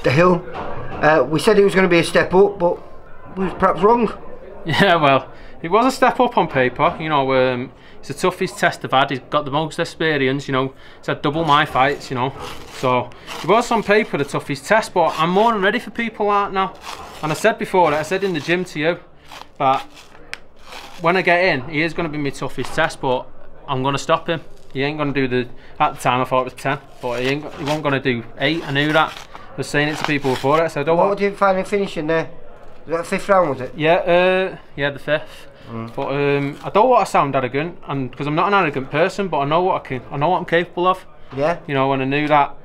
the hill. We said it was going to be a step up, but we was perhaps wrong. Yeah, well, it was a step up on paper. You know, it's the toughest test I've had. He's got the most experience. You know, he's had double my fights. You know, so it was on paper the toughest test. But I'm more than ready for people like now. And I said before, I said in the gym to you, that when I get in, he is going to be my toughest test. But I'm going to stop him. He ain't going to do the. At the time, I thought it was 10, but he wasn't going to do 8. I knew that. I was saying it to people before it. I said, "Oh, what did you find him finishing there? Was that the 5th round, was it?" Yeah, yeah, the 5th. But I don't want to sound arrogant, and because I'm not an arrogant person, but I know what I'm capable of. Yeah. You know, and I knew that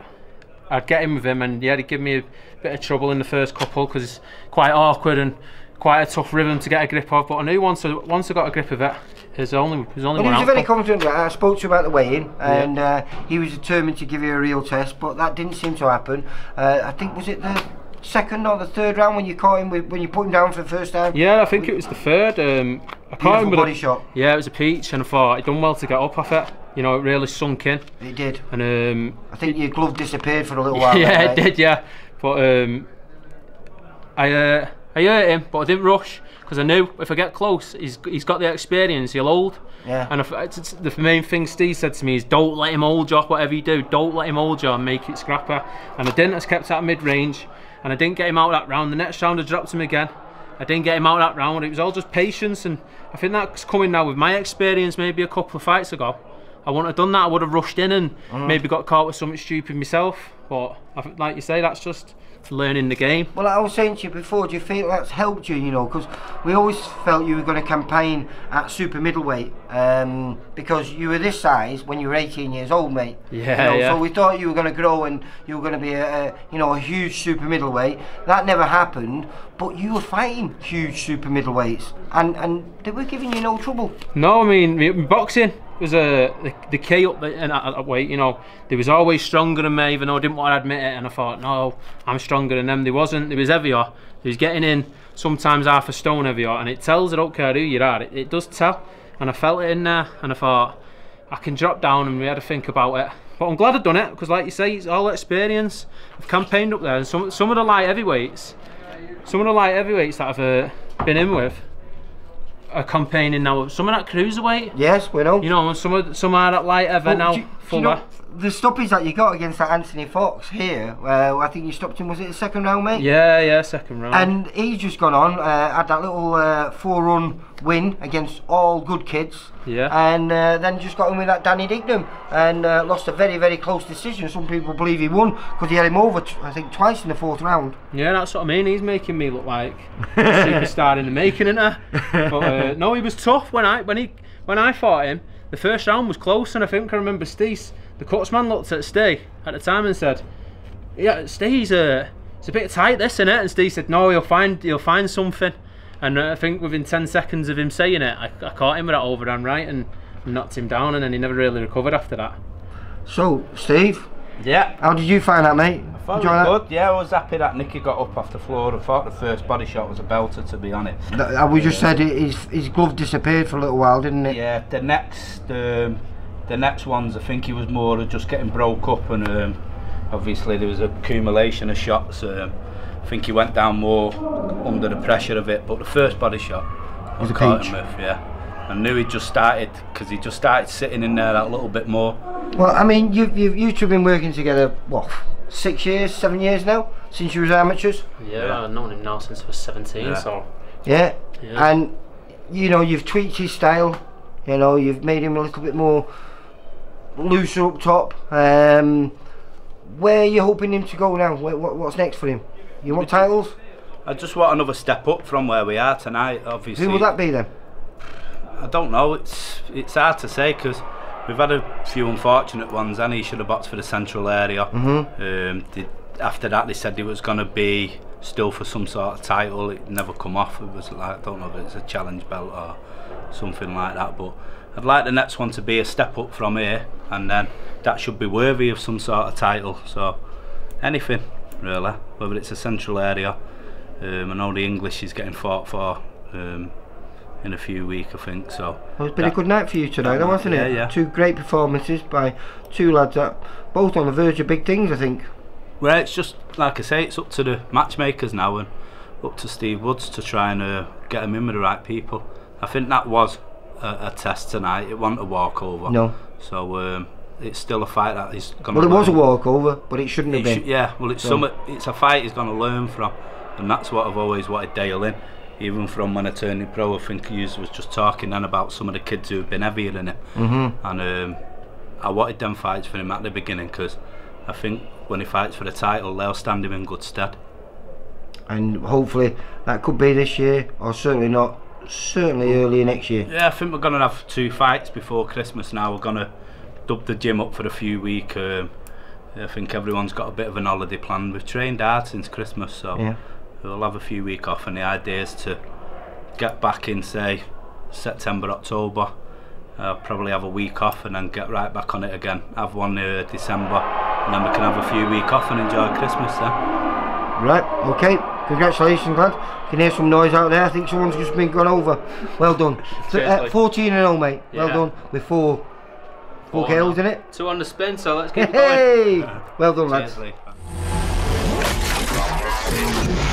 I'd get in with him, and yeah, he'd give me a bit of trouble in the first couple because it's quite awkward and quite a tough rhythm to get a grip of. But I knew once I got a grip of it, there's only one outcome. He was very confident. I spoke to him about the weigh-in, and he was determined to give you a real test, but that didn't seem to happen. I think, was it the 2nd or the 3rd round when you caught him when you put him down for the first time? Yeah, I think it was the 3rd. I caught him with body shot. Yeah, it was a peach, and I thought he'd done well to get up off it. You know, it really sunk in. It did. And I think your glove disappeared for a little while. Yeah, then, it did. Yeah, but I hurt him, but I didn't rush because I knew if I get close, he's got the experience. He'll hold. Yeah. And the main thing Steve said to me is, don't let him hold you. Whatever you do, don't let him hold you and make it scrapper. And I didn't. I kept at mid-range, and I didn't get him out of that round. The next round I dropped him again. I didn't get him out of that round. It was all just patience, and I think that's coming now with my experience. Maybe a couple of fights ago, I wouldn't have done that. I would have rushed in and maybe got caught with something stupid myself. But like you say, that's just learning the game. Well, I was saying to you before, do you feel that's helped you, you know, because we always felt you were going to campaign at super middleweight because you were this size when you were 18 years old, mate. Yeah, you know, yeah. So we thought you were going to grow and you were going to be a huge super middleweight. That never happened, but you were fighting huge super middleweights and they were giving you no trouble. No, I mean, boxing was the key up at that weight. You know, they was always stronger than me, even though I didn't want to admit it. And I thought, no, I'm stronger than them. They wasn't. They was heavier. They was getting in sometimes half a stone heavier, and it tells. I don't care who you are. It does tell. And I felt it in there, and I thought I can drop down, and we had to think about it. But I'm glad I've done it because, like you say, it's all experience. I've campaigned up there, and some of the light heavyweights, that I've been in with, are campaigning now. Some of that cruiserweight. Yes, we know. You know, some are that light ever now. Do you know, the stoppage that you got against that Anthony Fox here, I think you stopped him, was it the 2nd round, mate? Yeah, 2nd round. And he's just gone on, had that little 4-run win against all good kids. Yeah. And then just got in with that Danny Dignam and lost a very, very close decision. Some people believe he won because he had him over, I think, twice in the 4th round. Yeah, that's what I mean. He's making me look like a superstar in the making, isn't he? But no, he was tough when I fought him. The first round was close, and I think I remember Steve, the cutsman, looked at Steve at the time and said, "Yeah, Steve's it's a bit tight, this, isn't it?" And Steve said, "No, he'll find something." And I think within 10 seconds of him saying it, I caught him with that overhand right and knocked him down, and then he never really recovered after that. So, Steve, yeah, how did you find that, mate? I thought it was good. Yeah, I was happy that Nicky got up off the floor. I thought the first body shot was a belter, to be honest. We just said his glove disappeared for a little while, didn't it? Yeah, the next ones, I think he was more of just getting broke up, and obviously there was an accumulation of shots. I think he went down more under the pressure of it, but the first body shot was a peach. I knew he just started, because he just started sitting in there that little bit more. Well, I mean, you two have been working together, what, 6 years, 7 years now, since you was amateurs? Yeah, I've known him now since I was 17, so... Yeah, and, you know, you've tweaked his style, you know, you've made him a little bit more looser up top. Where are you hoping him to go now? What's next for him? You want titles? I just want another step up from where we are tonight, obviously. Who will that be then? I don't know, it's hard to say because we've had a few unfortunate ones, and he should have boxed for the central area. After that they said it was going to be still for some sort of title. It never come off. It was like, I don't know if it's a challenge belt or something like that, but I'd like the next one to be a step up from here, and then that should be worthy of some sort of title. So anything really, whether it's a central area. I know the English is getting fought for in a few weeks, I think. So well, it's been a good night for you tonight, though, hasn't it? Yeah. 2 great performances by 2 lads that both on the verge of big things, I think. Well, it's just like I say, it's up to the matchmakers now and up to Steve Woods to try and get him in with the right people. I think that was a test tonight. It wasn't a walkover. No. So it's still a fight that he's going to. Well, it was a walkover, but it shouldn't have been. Yeah. Well, it's a fight he's going to learn from, and that's what I've always wanted Dale in. Even from when I turned in pro, I think he was just talking then about some of the kids who've been heavier than him. And I wanted them fights for him at the beginning because I think when he fights for the title, they'll stand him in good stead. And hopefully that could be this year, or certainly not. Certainly early next year. Yeah, I think we're going to have 2 fights before Christmas now. We're going to dub the gym up for a few weeks. I think everyone's got a bit of an holiday planned. We've trained hard since Christmas, so we'll have a few weeks off, and the idea is to get back in, say, September, October. Probably have a week off and then get right back on it again. Have one December, and then we can have a few weeks off and enjoy Christmas then. Right, okay. Congratulations, lad. You can hear some noise out there. I think someone's just been gone over. Well done. 14-0, mate. Well done. With 4 KOs in it. 2 on the spin, so let's keep going. Well done, lads. Cheers, Lee.